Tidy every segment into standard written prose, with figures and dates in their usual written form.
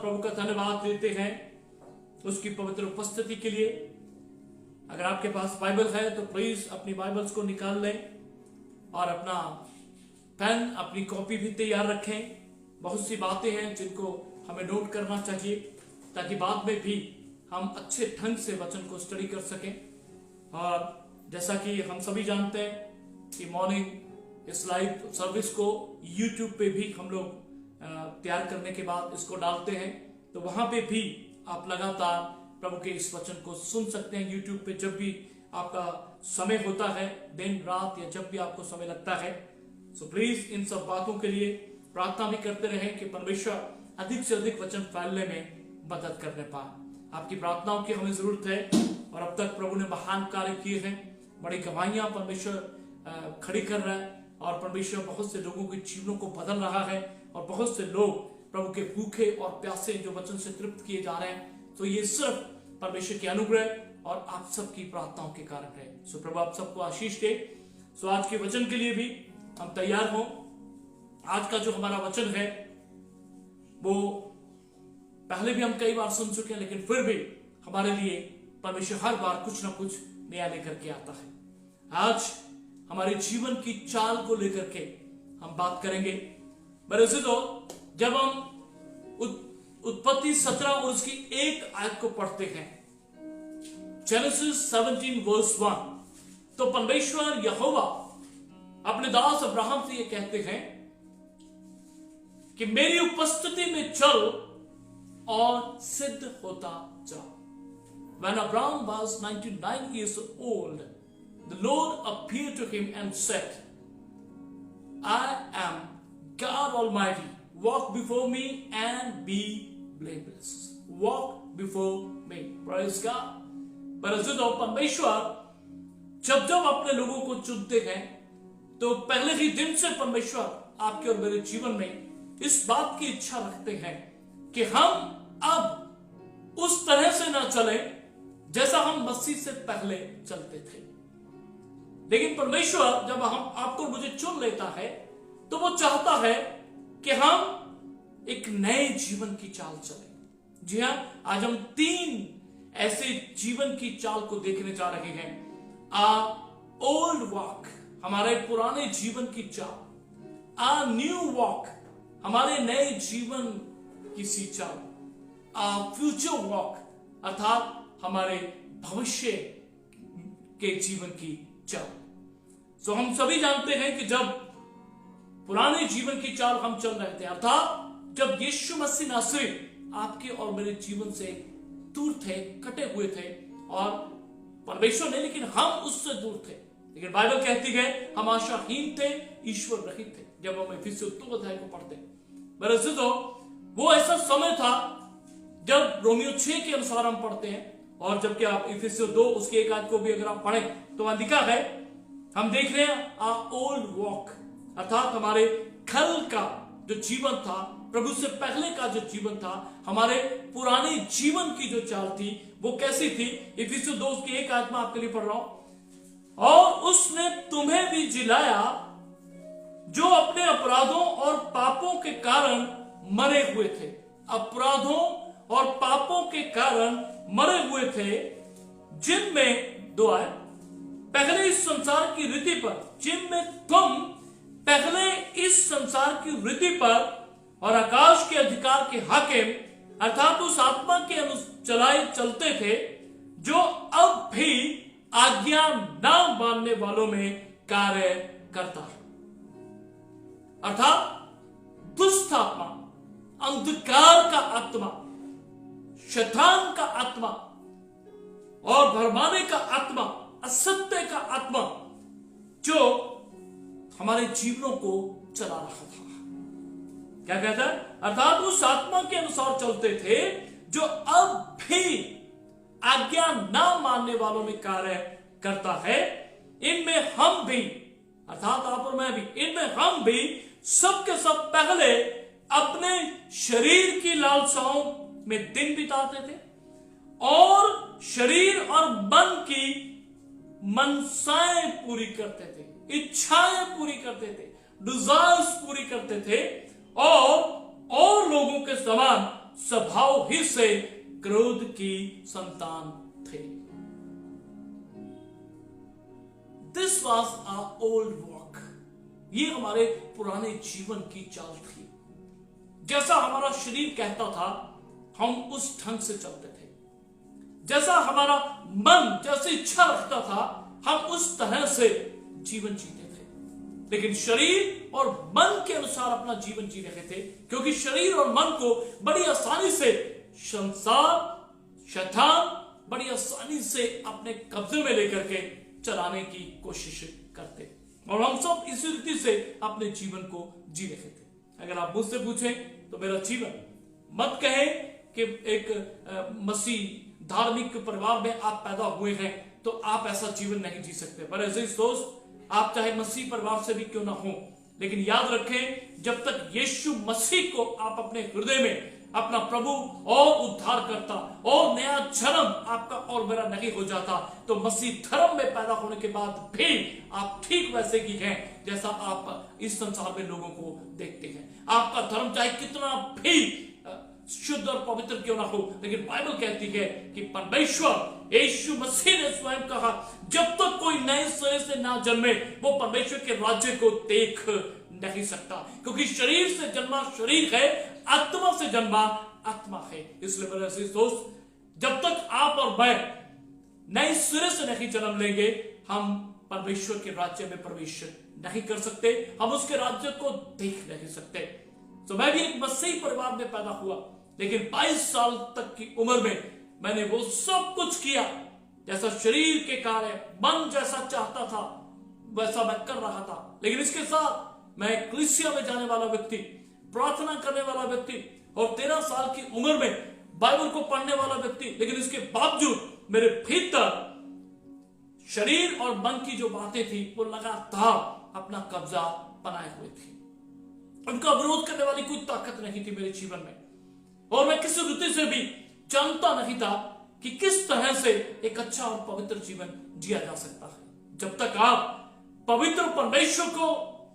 प्रभु का धन्यवाद देते हैं उसकी पवित्र उपस्थिति के लिए। अगर आपके पास बाइबल है तो प्लीज अपनी बाइबल्स को निकाल लें और अपना पेन, अपनी कॉपी भी तैयार रखें। बहुत सी बातें हैं जिनको हमें नोट करना चाहिए ताकि बाद में भी हम अच्छे ढंग से वचन को स्टडी कर सकें। और जैसा कि हम सभी जानते हैं कि मॉर्निंग इस लाइव सर्विस को YouTube पे भी हम लोग तैयार करने के बाद इसको डालते हैं, तो वहां पे भी आप लगातार प्रभु के इस वचन को सुन सकते हैं। YouTube पे जब भी आपका समय होता है, दिन रात या जब भी आपको समय लगता है। सो प्लीज इन सब बातों के लिए प्रार्थना भी करते रहें कि परमेश्वर अधिक से अधिक वचन फैलने में मदद करने पाए। आपकी प्रार्थनाओं की हमें जरूरत है और अब तक प्रभु ने महान कार्य किए हैं, बड़ी गवाहियां परमेश्वर खड़ी कर रहा है और परमेश्वर बहुत से लोगों के जीवनों को बदल रहा है और बहुत से लोग प्रभु के भूखे और प्यासे जो वचन से तृप्त किए जा रहे हैं। तो ये सिर्फ परमेश्वर के अनुग्रह और आप सबकी प्रार्थनाओं के कारण है। सो प्रभु आप सबको आशीष दे। सो आज के वचन के लिए भी हम तैयार हों। आज का जो हमारा वचन है वो पहले भी हम कई बार सुन चुके हैं, लेकिन फिर भी हमारे लिए परमेश्वर हर बार कुछ ना कुछ नया लेकर के आता है। आज हमारे जीवन की चाल को लेकर के हम बात करेंगे। मेरे तो जब हम उत्पत्ति 17 और उसकी एक आयत को पढ़ते हैं, जेनेसिस 17 वर्स 1, तो परमेश्वर यहोवा अपने दास अब्राहम से ये कहते हैं कि मेरी उपस्थिति में चल और सिद्ध होता जा। When Abraham was 99 years old, the Lord appeared to him and said, I am God Almighty. Walk before me and be blameless. Walk before me. Praise God. परंतु परमेश्वर जब जब अपने लोगों को चुनते हैं तो पहले ही दिन से परमेश्वर आपके और मेरे जीवन में इस बात की इच्छा रखते हैं कि हम अब उस तरह से ना चले जैसा हम मसीह से पहले चलते थे। लेकिन परमेश्वर जब हम आपको मुझे चुन लेता है तो वो चाहता है कि हम एक नए जीवन की चाल चलें। जी हां, आज हम 3 ऐसे जीवन की चाल को देखने जा रहे हैं। ओल्ड वॉक, हमारे पुराने जीवन की चाल। न्यू वॉक, हमारे नए जीवन की सी चाल। फ्यूचर वॉक, अर्थात हमारे भविष्य के जीवन की चाल। तो हम सभी जानते हैं कि जब पुराने जीवन की चाल हम चल रहे थे, अर्थात जब यीशु मसीह नासरी आपके और मेरे जीवन से दूर थे, कटे हुए थे, और परमेश्वर ने, लेकिन हम उससे दूर थे। लेकिन बाइबल कहती है हम आशाहीन थे, ईश्वर रहित थे। जब हम इफिसियों 2 अध्याय को पढ़ते हैं, तो वो ऐसा समय था जब रोमियो 6 के अनुसार हम पढ़ते हैं, और जबकि आप इफिसियों 2 उसके एक आयत को भी अगर आप पढ़ें तो वहां लिखा है, हम देख रहे हैं ओल्ड वॉक, अर्थात हमारे कल का जो जीवन था, प्रभु से पहले का जो जीवन था, हमारे पुराने जीवन की जो चाल थी वो कैसी थी। इफिसियों 2 उसके एक आयत में आपके लिए पढ़ रहा हूं, और उसने तुम्हें भी जिलाया जो अपने अपराधों और पापों के कारण मरे हुए थे। अपराधों और पापों के कारण मरे हुए थे, जिनमें 2 आयत, पहले इस संसार की रीति पर, जिनमें तुम पहले इस संसार की रीति पर और आकाश के अधिकार के हाकिम, अर्थात उस आत्मा के चलाए चलते थे जो अब भी आज्ञा ना मानने वालों में कार्य करता है। अर्थात दुष्ट आत्मा, अंधकार का आत्मा, शैतान का आत्मा और भरमाने का आत्मा, असत्य का आत्मा जो हमारे जीवनों को चला रहा था। क्या कहता है? अर्थात उस आत्मा के अनुसार चलते थे जो अब भी आज्ञा ना मानने वालों में कार्य करता है। इनमें हम भी, अर्थात आप और मैं भी, इनमें हम भी सबके सब पहले अपने शरीर की लालसाओं में दिन बिताते थे और शरीर और मन की मनसाएं पूरी करते थे, इच्छाएं पूरी करते थे, डिजायर्स पूरी करते थे और लोगों के समान स्वभाव ही से क्रोध की संतान थे। This was our old walk. ये हमारे पुराने जीवन की चाल थी। जैसा हमारा शरीर कहता था हम उस ढंग से चलते थे, जैसा हमारा मन जैसी इच्छा रखता था हम उस तरह से जीवन जीते थे। लेकिन शरीर और मन के अनुसार अपना जीवन जी रहे थे, क्योंकि शरीर और मन को बड़ी आसानी से संसार शैतान बड़ी आसानी से अपने कब्जे में लेकर के चलाने की कोशिश करते, और हम सब इसी रीति से अपने जीवन को जी रहे थे। अगर आप मुझसे पूछें तो मेरा जीवन, मत कहें कि एक मसीह धार्मिक परिवार में आप पैदा हुए हैं तो आप ऐसा जीवन नहीं जी सकते। पर ऐसे दोस्त, आप चाहे मसीह परिवार से भी क्यों ना हो, लेकिन याद रखें जब तक यीशु मसीह को आप अपने हृदय में अपना प्रभु और उद्धार करता और नया जन्म आपका और मेरा नहीं हो जाता, तो मसीह धर्म में पैदा होने के बाद भी आप ठीक वैसे ही हैं जैसा आप इस संसार में लोगों को देखते हैं। आपका धर्म चाहे कितना भी शुद्ध और पवित्र क्यों ना हो, लेकिन बाइबल कहती है कि परमेश्वर यीशु मसीह ने स्वयं कहा, जब तक कोई नए सिरे से ना जन्मे वो परमेश्वर के राज्य को देख नहीं सकता। क्योंकि शरीर से जन्मा शरीर है, आत्मा से जन्मा आत्मा है। इसलिए मेरे अजीज दोस्त, जब तक आप और मैं नए सिरे से नहीं जन्म लेंगे हम परमेश्वर के राज्य में प्रवेश नहीं कर सकते, हम उसके राज्य को देख नहीं सकते। तो मैं भी एक मसीही परिवार में पैदा हुआ, लेकिन 22 साल तक की उम्र में मैंने वो सब कुछ किया जैसा शरीर के कार्य मन जैसा चाहता था वैसा मैं कर रहा था। लेकिन इसके साथ मैं कलीसिया में जाने वाला व्यक्ति, प्रार्थना करने वाला व्यक्ति और 13 साल की उम्र में बाइबल को पढ़ने वाला व्यक्ति, लेकिन इसके बावजूद मेरे भीतर शरीर और मन की जो बातें थी वो लगातार अपना कब्जा बनाए हुए थी। उनका विरोध करने वाली कोई ताकत नहीं थी मेरे जीवन में, और मैं किसी रीति से भी जानता नहीं था कि किस तरह से एक अच्छा और पवित्र जीवन जिया जा सकता है। जब तक आप पवित्र परमेश्वर को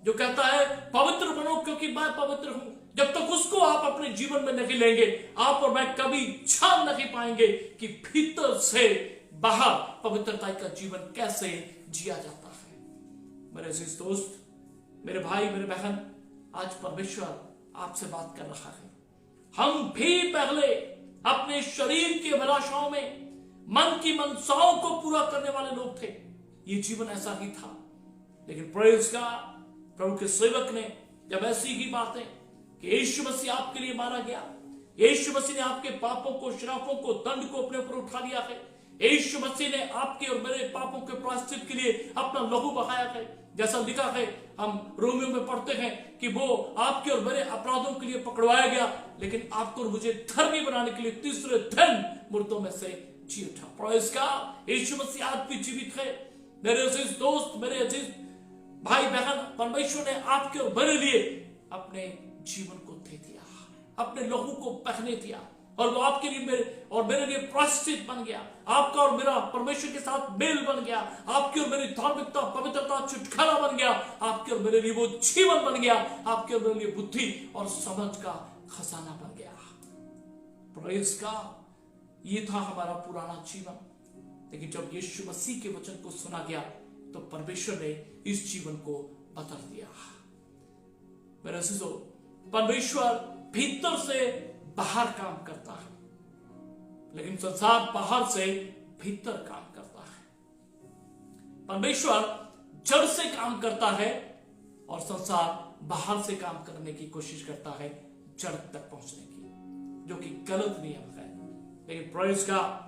जो कहता है पवित्र बनो क्योंकि मैं पवित्र हूं, जब तक उसको आप अपने जीवन में नहीं लेंगे, आप और मैं कभी जान नहीं पाएंगे कि भीतर से बाहर पवित्रता का जीवन कैसे जिया जाता है। मेरे अजीज दोस्त, मेरे भाई, मेरे बहन, आज परमेश्वर आपसे बात कर रहा है। हम भी पहले अपने शरीर की अभिलाषाओं में मन की मनसाओं को पूरा करने वाले लोग थे। ये जीवन ऐसा ही था, लेकिन प्रेज का प्रभु के सेवक ने जब ऐसी ही बातें कि यीशु मसीह आपके लिए मारा गया, यीशु मसीह ने आपके पापों को, श्रापों को, दंड को अपने ऊपर उठा लिया है, यीशु मसीह ने आपके और मेरे पापों के प्रायश्चित के लिए अपना लहू बहाया है। जैसा लिखा है, हम रोमियो में पढ़ते हैं कि वो आपके और मेरे अपराधों के लिए पकड़वाया गया, लेकिन आपको और मुझे धर्मी बनाने के लिए तीसरे दिन मुर्दों में से जी उठा। प्रेज़ गॉड, यीशु मसीह आज भी जीवित है। मेरे अजीज दोस्त, मेरे अजीज भाई बहन, परमेश्वर ने आपके और मेरे लिए अपने जीवन को दे दिया, अपने लहू को बहने दिया, और वो आपके लिए मेरे लिए प्रायश्चित बन गया। आपका और मेरा परमेश्वर के साथ मेल बन गया, आपकी और मेरी धार्मिकता, पवित्रता, छुटकारा बन गया, आपके और मेरे लिए वो जीवन बन गया, आपके और मेरे लिए बुद्धि और समझ का खजाना बन गया। प्रेज़ गॉड, ये था हमारा पुराना जीवन। लेकिन जब यीशु मसीह के वचन को सुना गया तो परमेश्वर ने इस जीवन को बदल दिया। मेरे अजीजों, परमेश्वर भीतर से बाहर काम करता है, लेकिन संसार बाहर से भीतर काम करता है। परमेश्वर जड़ से काम करता है और संसार बाहर से काम करने की कोशिश करता है जड़ तक पहुंचने की, जो कि गलत नियम है। लेकिन प्रेज़ गॉड,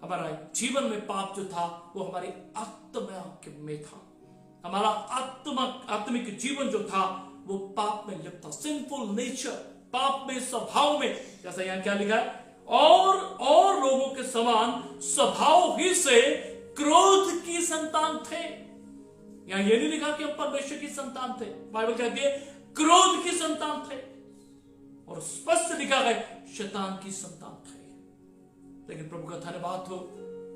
हमारा जीवन में पाप जो था वो हमारी आत्मा में था। हमारा आत्मिक जीवन जो था वो पाप में लिप्त था। सिंफुल नेचर, पाप में, स्वभाव में, जैसा यहां क्या लिखा है, और लोगों के समान स्वभाव ही से क्रोध की संतान थे। यहां ये नहीं लिखा कि हम परमेश्वर की संतान थे, बाइबल कहती है क्रोध की संतान थे, और स्पष्ट लिखा है शैतान की संतान थे। लेकिन प्रभु का धन्यवाद हो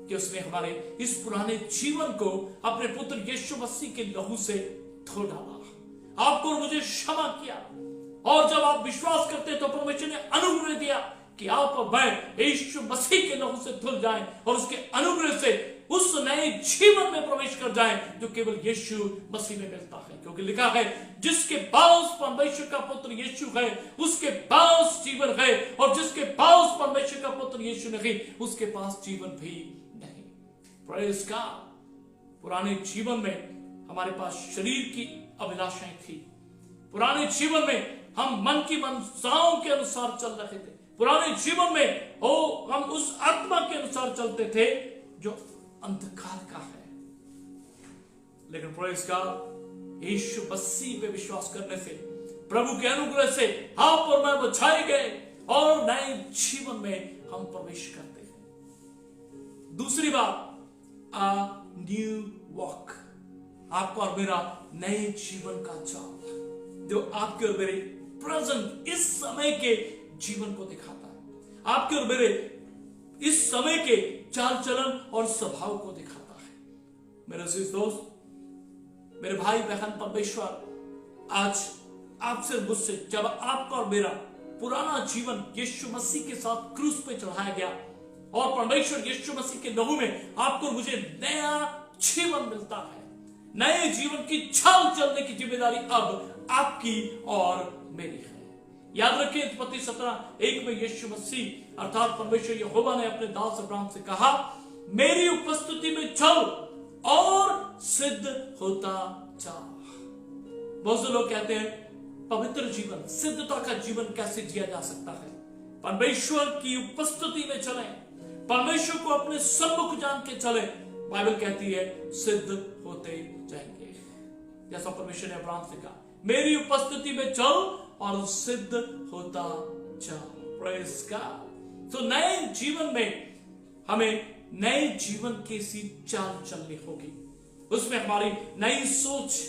कि उसने हमारे इस पुराने जीवन को अपने पुत्र यीशु मसीह के लहू से धो डाला, आपको और मुझे क्षमा किया, और जब आप विश्वास करते तो परमेश्वर ने अनुग्रह दिया कि आप और मैं यीशु मसीह के लहू से धुल जाएं और उसके अनुग्रह से उस नए जीवन में प्रवेश कर जाएं जो केवल यीशु मसीह में मिलता है। क्योंकि लिखा है, जिसके पास परमेश्वर का पुत्र यीशु है उसके पास जीवन है, और जिसके पास परमेश्वर का पुत्र यीशु नहीं उसके पास जीवन भी नहीं। Praise God. पुराने जीवन में हमारे पास शरीर की अभिलाषाएं थी। पुराने जीवन में हम मन की मनसाओं के अनुसार चल रहे थे। पुराने जीवन में हम उस आत्मा के अनुसार चलते थे जो अंधकार का है। लेकिन प्रेज़ गॉड, यीशु मसीह पे विश्वास करने से, प्रभु के अनुग्रह से आप और मैं बचाए गए और नए जीवन में हम प्रवेश करते हैं। दूसरी बात, a new walk, आपका और मेरा नए जीवन का चाल जो आपके और मेरे प्रेजेंट इस समय के जीवन को दिखाता है, आपके और मेरे इस समय के चाल चलन और स्वभाव को दिखाता है। मेरे अजीज दोस्त, मेरे भाई बहन, परमेश्वर आज आपसे मुझसे, जब आपका और मेरा पुराना जीवन यीशु मसीह के साथ क्रूस पे चढ़ाया गया और परमेश्वर यीशु मसीह के लहू में आपको मुझे नया जीवन मिलता है, नए जीवन की चाल चलने की जिम्मेदारी अब आपकी और मेरी है। याद रखिए, उत्पत्ति 17:1 में यीशु मसीह अर्थात परमेश्वर यहोवा ने अपने दास अब्राहम से कहा, मेरी उपस्थिति में चल और सिद्ध होता जा। बहुत से लोग कहते हैं पवित्र जीवन, सिद्धता का जीवन कैसे जिया जा सकता है? परमेश्वर की उपस्थिति में चले, परमेश्वर को अपने सम्मुख जान के चले। बाइबल कहती है सिद्ध होते जाएंगे। जैसा परमेश्वर ने अब्राहम से कहा, मेरी उपस्थिति में चल और सिद्ध होता जा। Praise God. तो नए जीवन में हमें नए जीवन की सी चाल चलनी होगी। उसमें हमारी नई सोच,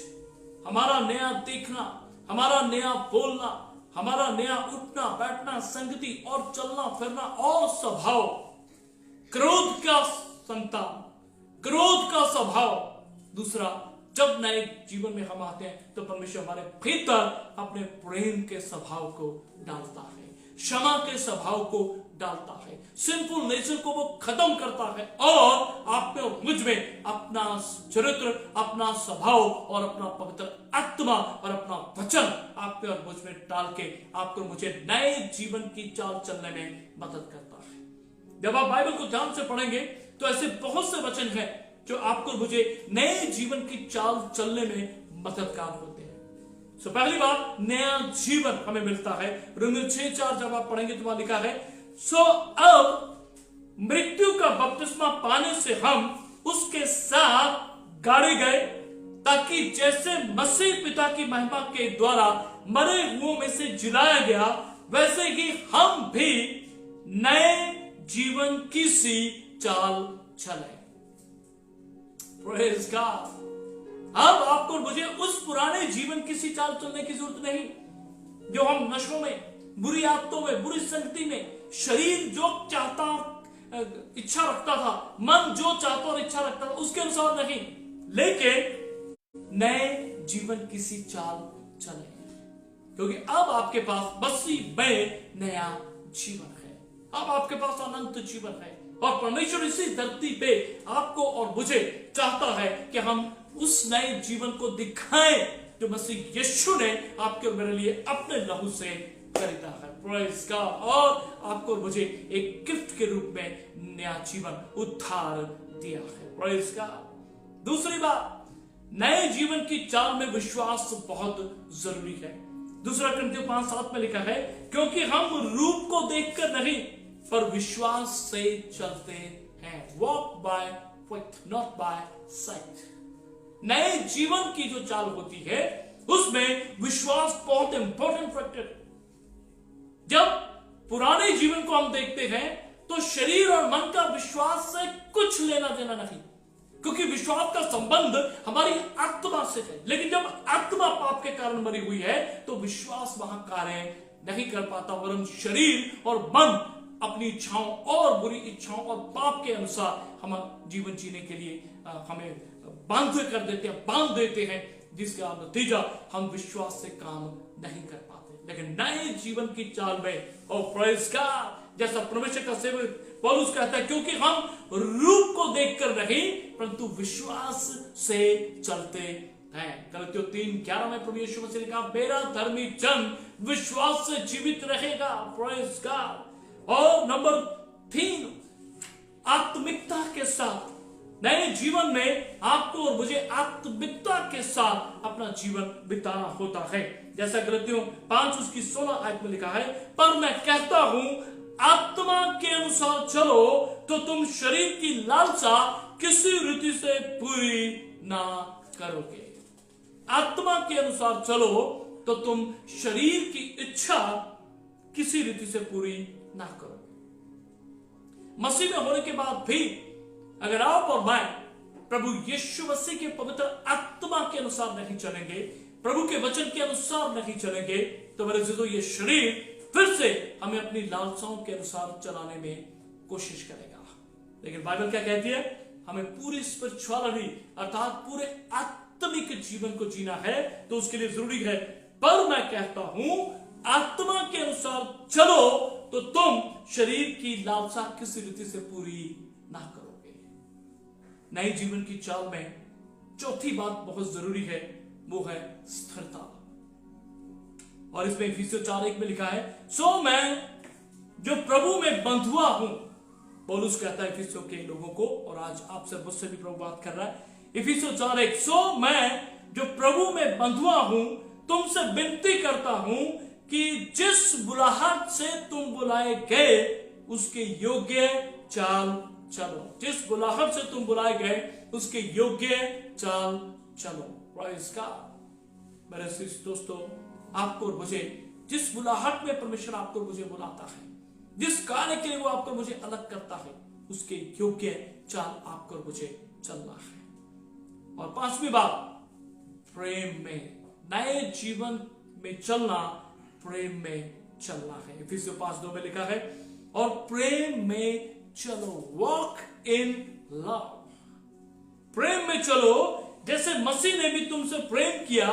हमारा नया देखना, हमारा नया बोलना, हमारा नया उठना बैठना, संगति और चलना फिरना और स्वभाव, क्रोध का संतान, क्रोध का स्वभाव। दूसरा, जब नए जीवन में हम आते हैं तो परमेश्वर हमारे भीतर अपने प्रेम के स्वभाव को डालता है, क्षमा के स्वभाव को डालता है, सिंपल नेचर को वो खत्म करता है और आप में और मुझ में अपना चरित्र, अपना स्वभाव और अपना पवित्र आत्मा और अपना वचन आप में और मुझ में डाल के आपको मुझे नए जीवन की चाल चलने में मदद करता है। जब आप बाइबल को ध्यान से पढ़ेंगे तो ऐसे बहुत से वचन हैं जो आपको मुझे नए जीवन की चाल चलने में मददगार होते हैं। सो पहली बात, नया जीवन हमें मिलता है। रोमियो 6:4 जब आप पढ़ेंगे तो वहां लिखा है, सो अब मृत्यु का बपतिस्मा पाने से हम उसके साथ गाड़े गए, ताकि जैसे मसीह पिता की महिमा के द्वारा मरे हुओं में से जिलाया गया, वैसे ही हम भी नए जीवन की सी चाल चले। Praise God. अब आपको मुझे उस पुराने जीवन की सी चाल चलने की जरूरत नहीं जो हम नशों में, बुरी आदतों में, बुरी संगति में, शरीर जो चाहता इच्छा रखता था, मन जो चाहता और इच्छा रखता था उसके अनुसार नहीं, लेकिन नए जीवन की सी चाल चले। क्योंकि अब आपके पास मसीह में नया जीवन है, अब आपके पास अनंत जीवन है और परमेश्वर इसी धरती पे आपको और मुझे चाहता है कि हम उस नए जीवन को दिखाएं जो मसीह यीशु ने आपके और मेरे लिए अपने लहू से खरीदा है। Praise God. और आपको और मुझे एक गिफ्ट के रूप में नया जीवन, उद्धार दिया है। Praise God. दूसरी बात, नए जीवन की चाल में विश्वास बहुत जरूरी है। दूसरा कुरिन्थियों 5:7 में लिखा है, क्योंकि हम रूप को देखकर नहीं पर विश्वास से चलते हैं। Walk by faith not by sight. नए जीवन की जो चाल होती है उसमें विश्वास बहुत इंपॉर्टेंट फैक्टर। जब पुराने जीवन को हम देखते हैं तो शरीर और मन का विश्वास से कुछ लेना देना नहीं, क्योंकि विश्वास का संबंध हमारी आत्मा से है। लेकिन जब आत्मा पाप के कारण मरी हुई है तो विश्वास वहां कार्य नहीं कर पाता, वरन शरीर और मन अपनी इच्छाओं और बुरी इच्छाओं और पाप के अनुसार हम जीवन जीने के लिए हमें बांध देते हैं, जिसका नतीजा हम विश्वास से काम नहीं कर पाते। लेकिन नए जीवन की चाल में, और प्रेज़ गॉड, जैसा परमेश्वर का सेवक पौलुस कहता है, क्योंकि हम रूप को देखकर नहीं परंतु विश्वास से चलते हैं। गलतियों 3:11 में प्रभु यीशु मसीह ने कहा, मेरा धर्मी जन विश्वास से जीवित रहेगा। Praise God. और नंबर 3, आत्मिकता के साथ नए जीवन में आपको और मुझे आत्मिकता के साथ अपना जीवन बिताना होता है। जैसा गलतियों 5:16 में लिखा है, पर मैं कहता हूं आत्मा के अनुसार चलो तो तुम शरीर की लालसा किसी रीति से पूरी ना करोगे। आत्मा के अनुसार चलो तो तुम शरीर की इच्छा किसी रीति से पूरी ना करोगे। मसीह में होने के बाद भी अगर आप और मैं प्रभु यीशु मसीह के पवित्र आत्मा के अनुसार नहीं चलेंगे, प्रभु के वचन के अनुसार नहीं चलेंगे, तो मेरे जीजो ये शरीर फिर से हमें अपनी लालसाओं के अनुसार चलाने में कोशिश करेगा। लेकिन बाइबल क्या कहती है? हमें पूरी स्पिरिचुअलिटी अर्थात पूरे आत्मिक जीवन को जीना है, तो उसके लिए जरूरी है, पर मैं कहता हूं आत्मा के अनुसार चलो तो तुम शरीर की लालसा किसी रीति से पूरी ना करोगे। नए जीवन की चाल में चौथी बात बहुत जरूरी है, वो है स्थिरता। और इसमें इफिसियों 4:1 में लिखा है, सो मैं जो प्रभु में बंधुआ हूं। पौलुस कहता है इफिसियों के लोगों को, और आज आपसे मुझसे भी प्रभु बात कर रहा है। इफिसियों 4:1, सो मैं जो प्रभु में बंधुआ हूं तुमसे विनती करता हूं कि जिस बुलाहट से तुम बुलाए गए उसके योग्य चाल चलो। जिस बुलाहट से तुम बुलाए गए उसके योग्य चाल चलो। Praise God. मेरे दोस्तों, आपको और मुझे जिस बुलाहट में परमेश्वर आपको मुझे बुलाता है, जिस कार्य के लिए वो आपको मुझे अलग करता है, उसके योग्य चाल आपको और मुझे चलना है। और 5वीं बात, प्रेम में, नए जीवन में चलना, प्रेम में चलना है। इफिसियों 5:2 में लिखा है, और प्रेम में चलो, वॉक इन लव। प्रेम में चलो जैसे मसीह ने भी तुमसे प्रेम किया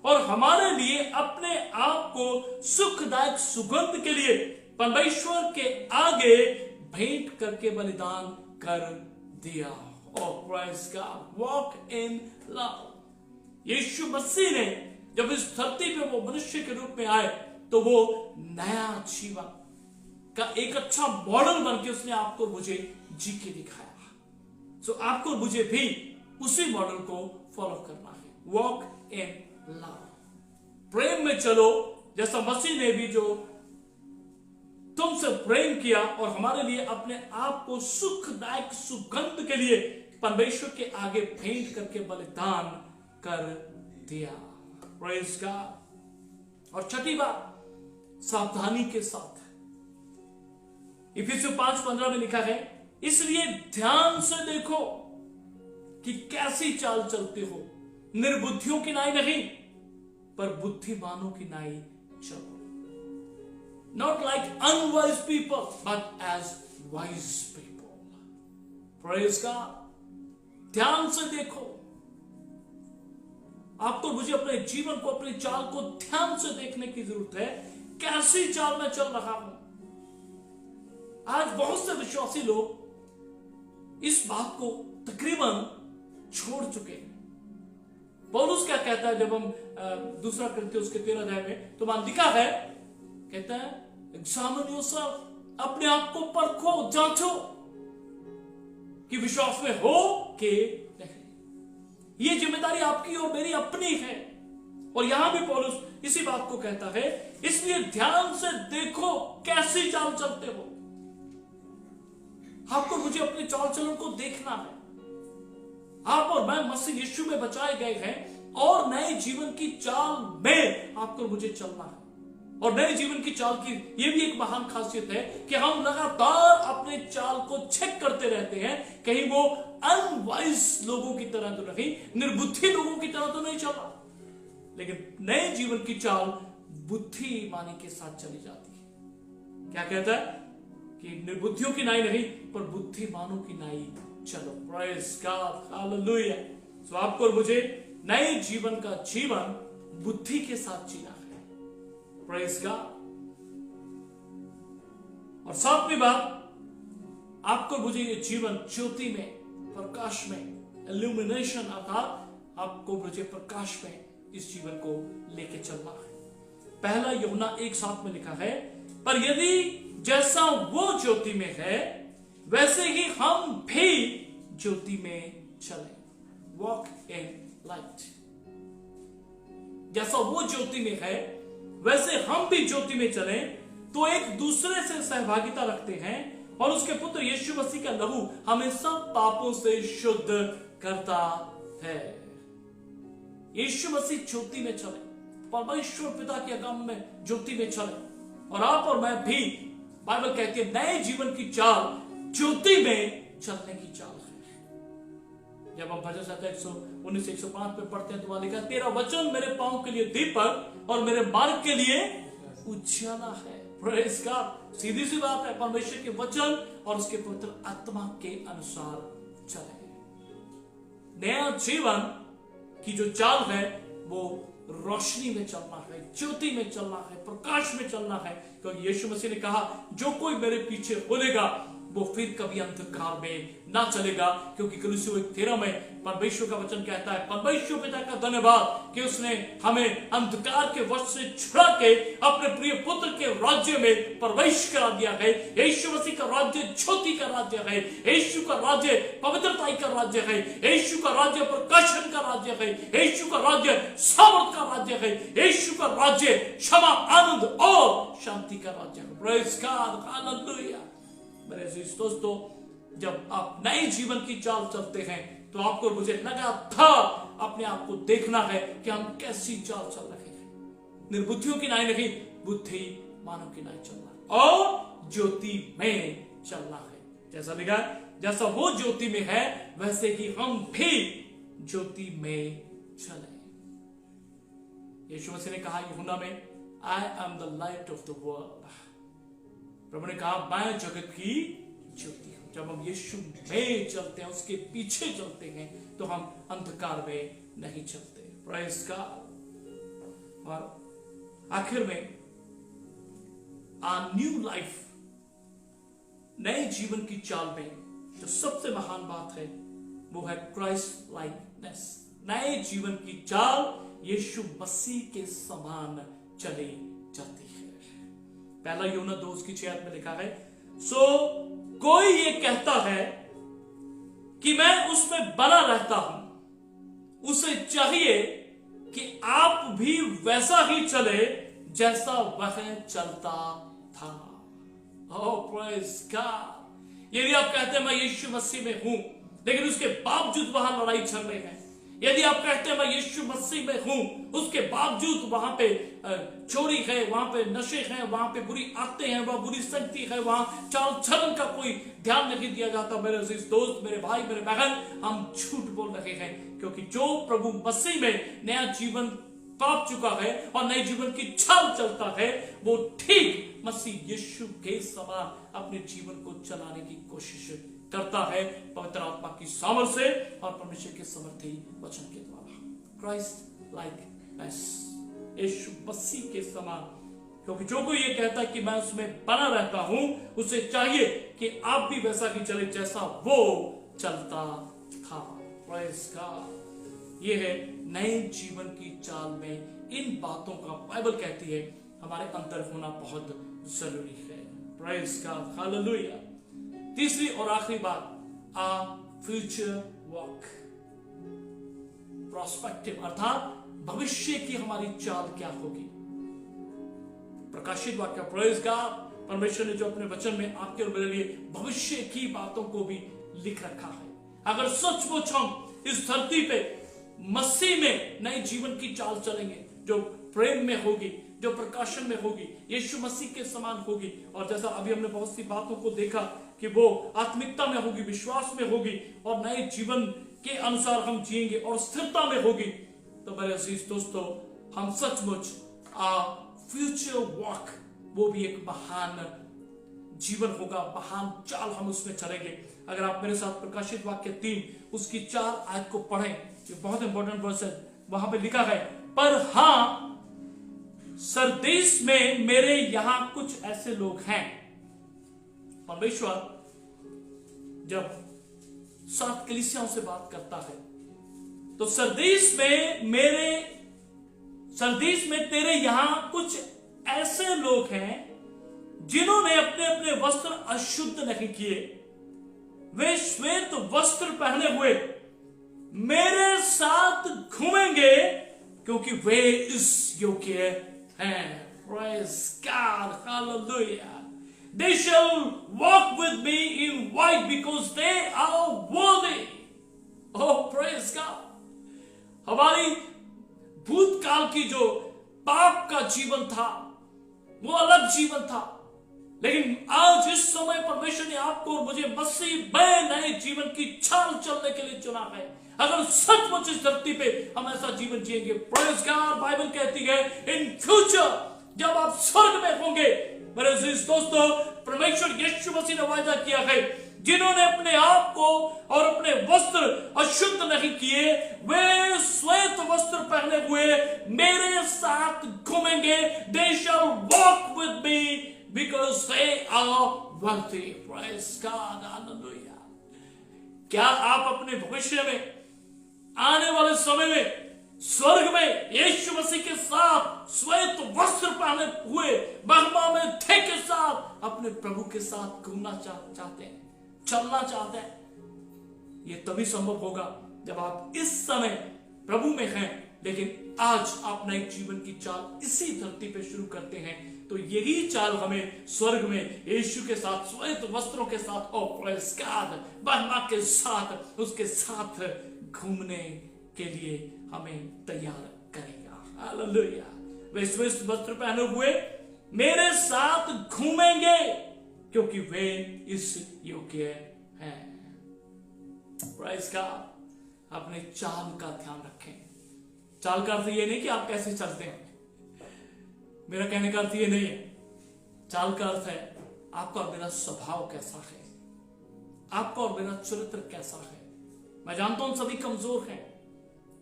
और हमारे लिए अपने आप को सुखदायक सुगंध के लिए परमेश्वर के आगे भेंट करके बलिदान कर दिया। और praise God, walk in love. Yeshu Masih ने जब इस धरती पे वो मनुष्य के रूप में आए तो वो नया जीवन का एक अच्छा मॉडल बनके उसने आपको मुझे जी के दिखाया। सो आपको मुझे भी उसी मॉडल को फॉलो करना है। वॉक इन लव, प्रेम में चलो जैसा मसीह ने भी जो तुमसे प्रेम किया और हमारे लिए अपने आप को सुखदायक सुगंध के लिए परमेश्वर के आगे भेंट करके बलिदान कर दिया। Praise God. और छठी बात, सावधानी के साथ। इफिसियों 5:15 में लिखा है, इसलिए ध्यान से देखो कि कैसी चाल चलते हो, निर्बुद्धियों की नाई नहीं पर बुद्धिमानों की नाई चलो। Not like unwise people, but as wise people. Praise God. ध्यान से देखो। आपको मुझे अपने जीवन को, अपनी चाल को ध्यान से देखने की जरूरत है, कैसी चाल में चल रहा हूं। आज बहुत से विश्वासी लोग इस बात को तकरीबन छोड़ चुके हैं। पौलुस क्या कहता है जब हम 2 कुरिन्थियों उसके 13 अध्याय में, तो वहां लिखा है, कहता है एग्जामिन योरसेल्फ, अपने आप को परखो, जांचो कि विश्वास में हो कि नहीं। ये जिम्मेदारी आपकी और मेरी अपनी है। और यहां भी पौलुस इसी बात को कहता है, इसलिए ध्यान से देखो कैसी चाल चलते हो। आपको मुझे अपने चाल चलन को देखना है। आप और मैं मसीह यीशु में बचाए गए हैं और नए जीवन की चाल में आपको मुझे चलना है। और नए जीवन की चाल की यह भी एक महान खासियत है कि हम लगातार अपने चाल को चेक करते रहते हैं, कहीं वो अनवाइज लोगों की तरह तो नहीं, निर्बुद्धि लोगों की तरह तो नहीं चला। लेकिन नए जीवन की चाल बुद्धिमानी के साथ चली जाती है। क्या कहता है कि निर्बुद्धियों की नाई नहीं पर बुद्धिमानों की नाई चलो। Praise God, hallelujah. सो आपको और मुझे नए जीवन का जीवन बुद्धि के साथ जीना है। Praise God. और सातवीं बात, आपको मुझे ये जीवन ज्योति में, प्रकाश में, इल्यूमिनेशन अर्थात आपको मुझे प्रकाश में इस जीवन को लेके चलना है। पहला यूहन्ना 1:7 में लिखा है, पर यदि जैसा वो ज्योति में है वैसे ही हम भी ज्योति में चलें। Walk in light. जैसा वो ज्योति में है वैसे हम भी ज्योति में चलें, तो एक दूसरे से सहभागिता रखते हैं और उसके पुत्र यीशु मसीह का लहू हमें सब पापों से शुद्ध करता है। यीशु मसीह ज्योति में चले, परमेश्वर पिता के अगम में ज्योति में चले, और आप और मैं भी, बाइबल कहती है, नए जीवन की चाल ज्योति में चलने की चाल है। जब हम भजन संहिता 119-105 पे पढ़ते हैं तो वहां लिखा, तेरा वचन मेरे पांव के लिए दीपक और मेरे मार्ग के लिए उजाला है। Praise God. सीधी सी बात है, परमेश्वर के वचन और उसके पवित्र आत्मा के अनुसार चले। नया जीवन की जो चाल है वो रोशनी में चलना है, ज्योति में चलना है, प्रकाश में चलना है, क्योंकि यीशु मसीह ने कहा, जो कोई मेरे पीछे बोलेगा वो फिर कभी अंधकार में ना चलेगा। क्योंकि कुलुस्सियों 1:13 में परमेश्वर का वचन कहता है, परमेश्वर पिता का धन्यवाद कि उसने हमें अंधकार के वश से छुड़ा के अपने प्रिय पुत्र के राज्य में प्रवेश करा दिया है। यीशु मसीह का राज्य ज्योति का राज्य है, यीशु का राज्य पवित्रता का राज्य है, यीशु का राज्य प्रकाशन का राज्य है, यीशु का राज्य सामर्थ का राज्य है, यीशु का राज्य क्षमा, आनंद और शांति का राज्य है। Praise God, hallelujah. मेरे दोस्तों, जब आप नए जीवन की चाल चलते हैं तो आपको मुझे लगातार अपने आप को देखना है कि हम कैसी चाल चल रहे हैं। निर्बुद्धियों की नाई नहीं, बुद्धि मानव की नाई चलना और ज्योति में चलना है। जैसा लिखा, जैसा वो ज्योति में है वैसे ही हम भी ज्योति में चलें। यीशु मसीह ने कहा यूहन्ना में, I am the light of the world. प्रभु ने कहा, मैं जगत की ज्योति हूं। जब हम यीशु में चलते हैं, उसके पीछे चलते हैं, तो हम अंधकार में नहीं चलते। Praise God. और आखिर में आ न्यू लाइफ, नए जीवन की चाल में जो सबसे महान बात है वो है क्राइस्ट लाइकनेस। नए जीवन की चाल यीशु मसीह के समान चली जाती है। पहला यूहन्ना 2:6 में लिखा है, सो कोई ये कहता है कि मैं उसमें बना रहता हूं, उसे चाहिए कि आप भी वैसा ही चले जैसा वह चलता था। ओह प्रेज़ गॉड। यदि आप कहते हैं मैं यीशु मसीह में हूं, लेकिन उसके बावजूद वहां लड़ाई चल रही है, यदि आप कहते हैं मैं यीशु मसीह में हूं, उसके बावजूद वहां पे चोरी है, वहां पे नशे हैं, वहां पे बुरी आदतें हैं, वहां बुरी संगति है, वहां चाल चलन का कोई ध्यान नहीं दिया जाता, मेरे अजीज दोस्त, मेरे भाई, मेरे बहन, हम झूठ बोल रहे हैं। क्योंकि जो प्रभु मसीह में नया जीवन पा चुका है और नए जीवन की चाल चलता है, वो ठीक मसीह यीशु के समान अपने जीवन को चलाने की कोशिश करता है, पवित्र आत्मा की सामर्थ से और परमेश्वर के समर्थी वचन के द्वारा। क्राइस्ट लाइकनेस, यीशु मसीह के समान। क्योंकि जो कोई ये कहता है कि मैं उसमें बना रहता हूं, उसे चाहिए कि आप भी वैसा ही चले जैसा वो चलता था। Praise God. ये है नए जीवन की चाल में इन बातों का बाइबल कहती है हमारे अंतर होना बहुत जरूरी है। Praise God, hallelujah. तीसरी और आखिरी बात, आ फ्यूचर वॉक, प्रोस्पेक्टिव, अर्थात भविष्य की हमारी चाल क्या होगी। प्रकाशित वाक्य, प्रेज़ गॉड, परमेश्वर ने जो अपने वचन में आपके और मेरे लिए भविष्य की बातों को भी लिख रखा है। अगर सचमुच हम इस धरती पे मसीह में नए जीवन की चाल चलेंगे, जो प्रेम में होगी, जो प्रकाशन में होगी, यीशु मसीह के समान होगी, और जैसा अभी हमने बहुत सी बातों को देखा कि वो आत्मिकता में होगी, विश्वास में होगी, और नए जीवन के अनुसार हम जिएंगे और स्थिरता में होगी, तो मेरे अजीज दोस्तों, हम सचमुच फ्यूचर वॉक, वो भी एक महान जीवन होगा, महान चाल हम उसमें चलेंगे। अगर आप मेरे साथ प्रकाशित वाक्य 3 उसकी 4 आयत को पढ़ें, ये बहुत इंपॉर्टेंट वर्स है। वहां पे लिखा है, पर हां सरदीस में मेरे यहां कुछ ऐसे लोग हैं परमेश्वर जब 7 कलीसियाओं से बात करता है तो सरदीस में तेरे यहां कुछ ऐसे लोग हैं जिन्होंने अपने अपने वस्त्र अशुद्ध नहीं किए। वे श्वेत वस्त्र पहने हुए मेरे साथ घूमेंगे क्योंकि वे इस योग्य हैं। Praise God, hallelujah. They shall walk with me in white because they are worthy. Oh, praise God. हमारी भूतकाल की जो पाप का जीवन था वो अलग जीवन था, लेकिन आज इस समय परमेश्वर ने आपको और मुझे मसीह में नए जीवन की चाल चलने के लिए चुना है। अगर सचमुच इस धरती पे हम ऐसा जीवन जिएंगे, प्रेज़ गॉड, बाइबल कहती है इन फ्यूचर जब आप स्वर्ग में होंगे, मेरे अजीज दोस्तों, परमेश्वर यीशु मसीह ने वायदा किया है जिन्होंने अपने आप को और अपने वस्त्र अशुद्ध नहीं किए वे श्वेत वस्त्र पहने हुए मेरे साथ घूमेंगे। They shall walk with me because they are worthy. Praise God, hallelujah. क्या आप अपने भविष्य में आने वाले समय में स्वर्ग में यीशु मसीह के साथ श्वेत वस्त्र पहने हुए महिमा में थे के साथ अपने प्रभु के साथ घूमना चाहते हैं, चलना चाहते हैं? ये तभी संभव होगा जब आप इस समय प्रभु में हैं, लेकिन आज आप नए जीवन की चाल इसी धरती पे शुरू करते हैं। तो यही चाल हमें स्वर्ग में यीशु के साथ श्वेत वस्त्रों के साथ और प्रेज़ गॉड महिमा के साथ उसके साथ घूमने के लिए हमें तैयार करेगा। हालेलुया। वे श्वेत वस्त्र पहने हुए मेरे साथ घूमेंगे क्योंकि वे इस योग्य हैं। Praise God. अपने चाल का ध्यान रखें। चाल का अर्थ ये नहीं कि आप कैसे चलते हैं, मेरा कहने का अर्थ ये नहीं है। चाल का अर्थ है आपका और मेरा स्वभाव कैसा है, आपका और मेरा चरित्र कैसा है। मैं जानता हूं सभी कमजोर हैं,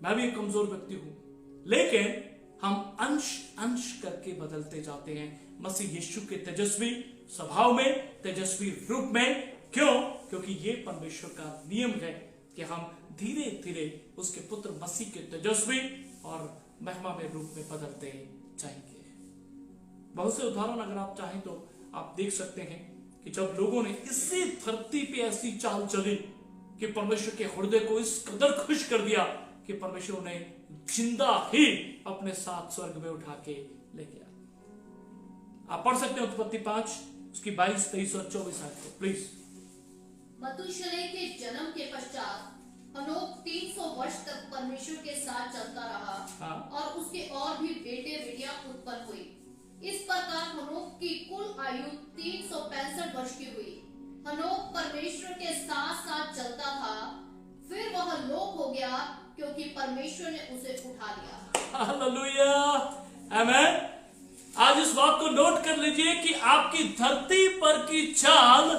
मैं भी एक कमजोर व्यक्ति हूं, लेकिन हम अंश अंश करके बदलते जाते हैं मसीह यीशु के तेजस्वी स्वभाव में, तेजस्वी रूप में। क्यों? क्योंकि ये परमेश्वर का नियम है कि हम धीरे धीरे उसके पुत्र मसीह के तेजस्वी और महिमा में रूप में बदलते जाएंगे। बहुत से उदाहरण अगर आप चाहें तो आप देख सकते हैं कि जब लोगों ने इसी धरती पे ऐसी चाल चली कि परमेश्वर के हृदय को इस कदर खुश कर दिया कि परमेश्वर उन्हें जिंदा ही अपने साथ स्वर्ग में उठा के ले गया। आप पढ़ सकते हैं उत्पत्ति 5 उसकी 22, 23 और 24 आयत को प्लीज। मथुशेलह के जन्म के पश्चात हनोक 300 वर्ष तक परमेश्वर के साथ चलता रहा और उसके और भी बेटे बेटियां उत्पन्न हुई। इस प्रकार हनोक की कुल आयु 365 वर्ष की हुई। हनोक परमेश्वर के साथ साथ चलता था, फिर वह लोप हो गया क्योंकि परमेश्वर ने उसे उठा लिया। हालेलुया, आमीन। आज इस बात को नोट कर लीजिए कि आपकी धरती पर की चाल,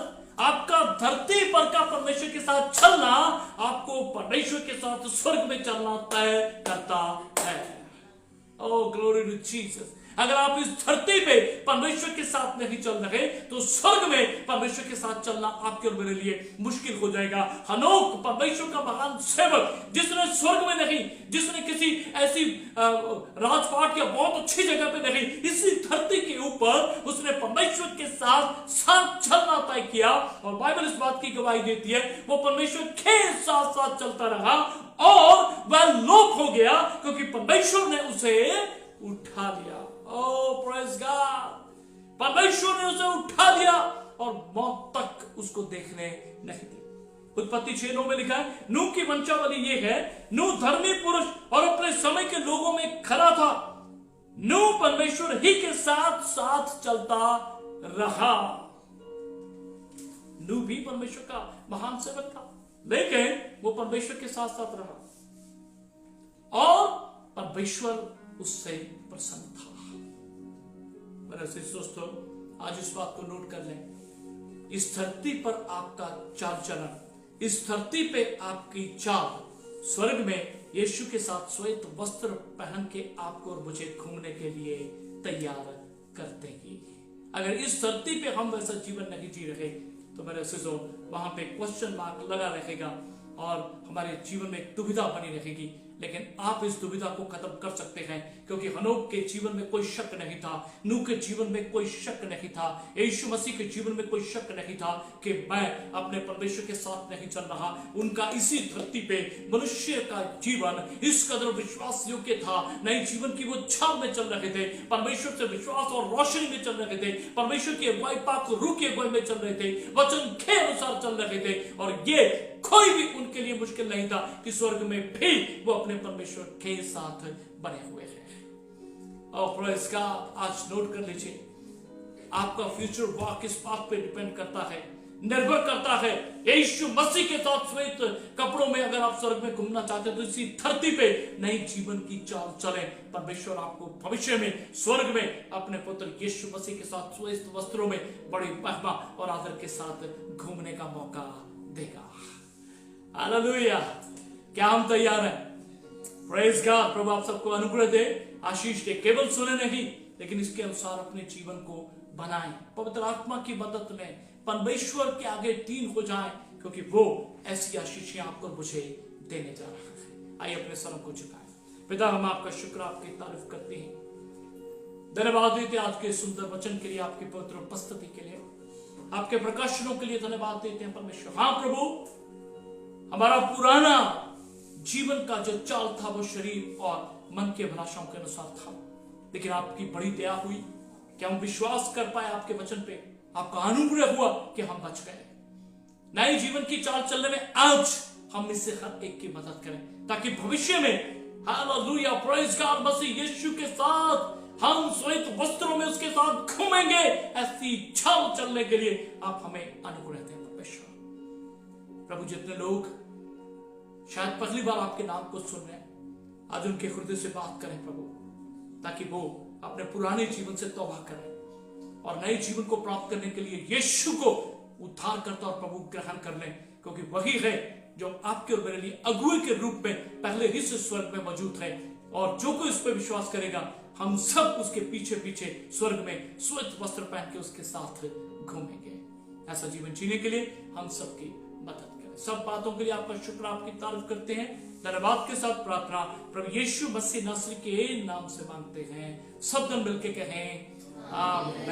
आपका धरती पर का परमेश्वर के साथ चलना आपको परमेश्वर के साथ स्वर्ग में चलना तय करता है। ओह ग्लोरी टू जीसस। अगर आप इस धरती पे परमेश्वर के साथ नहीं चल रहे तो स्वर्ग में परमेश्वर के साथ चलना आपके और मेरे लिए मुश्किल हो जाएगा। हनोक परमेश्वर का महान सेवक, जिसने स्वर्ग में नहीं, जिसने किसी ऐसी राजपाट या बहुत अच्छी जगह पे नहीं, इसी धरती के ऊपर उसने परमेश्वर के साथ साथ चलना तय किया। और बाइबल इस बात की गवाही देती है वो परमेश्वर के साथ साथ चलता रहा और वह लोप हो गया क्योंकि परमेश्वर ने उसे उठा लिया। ओह प्रेज़ गॉड। परमेश्वर ने उसे उठा लिया और मौत तक उसको देखने नहीं दी। उत्पत्ति 6:9 में लिखा है नूह की वंशावली ये है, नूह धर्मी पुरुष और अपने समय के लोगों में खरा था। नूह परमेश्वर ही के साथ साथ चलता रहा। नूह भी परमेश्वर का महान सेवक था, लेकिन वो परमेश्वर के साथ साथ रहा और परमेश्वर उससे प्रसन्न था। मेरे दोस्तों, आज इस बात को नोट कर लें, इस धरती पर आपका चाल चलन, इस धरती पे आपकी चाल स्वर्ग में यीशु के साथ श्वेत वस्त्र पहन के आपको और मुझे घूमने के लिए तैयार कर देगी। अगर इस धरती पे हम वैसा जीवन नहीं जी रहे तो मेरे अजीजों, वहां पे क्वेश्चन मार्क लगा रहेगा और हमारे जीवन में एक दुविधा बनी रहेगी। लेकिन आप इस दुविधा को खत्म कर सकते हैं, क्योंकि हनोक के जीवन में कोई शक नहीं था, नूह के जीवन में कोई शक नहीं था, यीशु मसीह के जीवन में कोई शक नहीं था कि मैं अपने परमेश्वर के साथ नहीं चल रहा। उनका इसी धरती पे मनुष्य का जीवन इस कदर विश्वास योग्य था, नए जीवन की वो छाव में चल रहे थे, परमेश्वर से विश्वास और रोशनी में चल रहे थे, परमेश्वर की अगुवाई पाक रूह की अगुवाई में चल रहे थे, वचन के अनुसार चल रहे थे। और ये कोई भी उनके लिए मुश्किल नहीं था कि स्वर्ग में भी वो अपने परमेश्वर के साथ बने हुए हैं। और प्रेज़ गॉड, आज नोट कर लीजिए, आपका फ्यूचर वॉक इस बात पे डिपेंड करता है, निर्भर करता है, यीशु मसीह के साथ श्वेत कपड़ों में अगर आप स्वर्ग में घूमना चाहते हैं तो इसी धरती पे नई जीवन की चाल चले। परमेश्वर आपको भविष्य में स्वर्ग में अपने पुत्र यीशु मसीह के साथ श्वेत वस्त्रों में बड़ी महिमा और आदर के साथ घूमने का मौका देगा। हालेलुया! क्या हम तैयार हैं? Praise God! प्रभु आप सबको अनुग्रह दे, आशीष दे। केवल सुने नहीं, लेकिन इसके अनुसार अपने जीवन को बनाएं, पवित्र आत्मा की मदद लें, परमेश्वर के आगे टीन हो जाएं, क्योंकि वो ऐसी आशीषें आपको मुझे देने जा रहा है। आइए अपने सरों को झुकाएं। पिता, हम आपका शुक्र, आपकी तारीफ करते हैं, धन्यवाद देते हैं आज के सुंदर वचन के लिए, आपकी पवित्र उपस्थिति के लिए, आपके प्रकाशनों के लिए धन्यवाद देते हैं परमेश्वर। हाँ प्रभु, हमारा पुराना जीवन का जो चाल था वो शरीर और मन के अभिलाषाओं के अनुसार था, लेकिन आपकी बड़ी दया हुई कि हम विश्वास कर पाए आपके वचन पे, आपका अनुग्रह हुआ कि हम बच गए। नए जीवन की चाल चलने में आज हम इससे हर एक की मदद करें, ताकि भविष्य में हालेलुया प्रेज़ गॉड मसीह यीशु के साथ हम श्वेत वस्त्रों में उसके साथ घूमेंगे। ऐसी चाल चलने के लिए आप हमें अनुग्रह दें परमेश्वर। प्रभु, जितने लोग शायद पहली बार आपके नाम को सुन रहे हैं, आज उनके हृदय से बात करें प्रभु, ताकि वो अपने पुराने जीवन से तौबा करें और नए जीवन को प्राप्त करने के लिए यीशु को उद्धारकर्ता और प्रभु ग्रहण कर लें, क्योंकि वही है जो आपके और मेरे लिए अगुवे के रूप में पहले ही से स्वर्ग में मौजूद है। और जो कोई उस पर विश्वास करेगा, हम सब उसके पीछे पीछे स्वर्ग में श्वेत वस्त्र पहन के उसके साथ घूमेंगे। ऐसा जीवन जीने के लिए हम सबकी मदद करें। सब बातों के लिए आपका शुक्र, आपकी तारीफ करते हैं। धन्यवाद के साथ प्रार्थना प्रभु यीशु मसीह नासरी के नाम से मांगते हैं। सब जन मिलके कहें आमीन।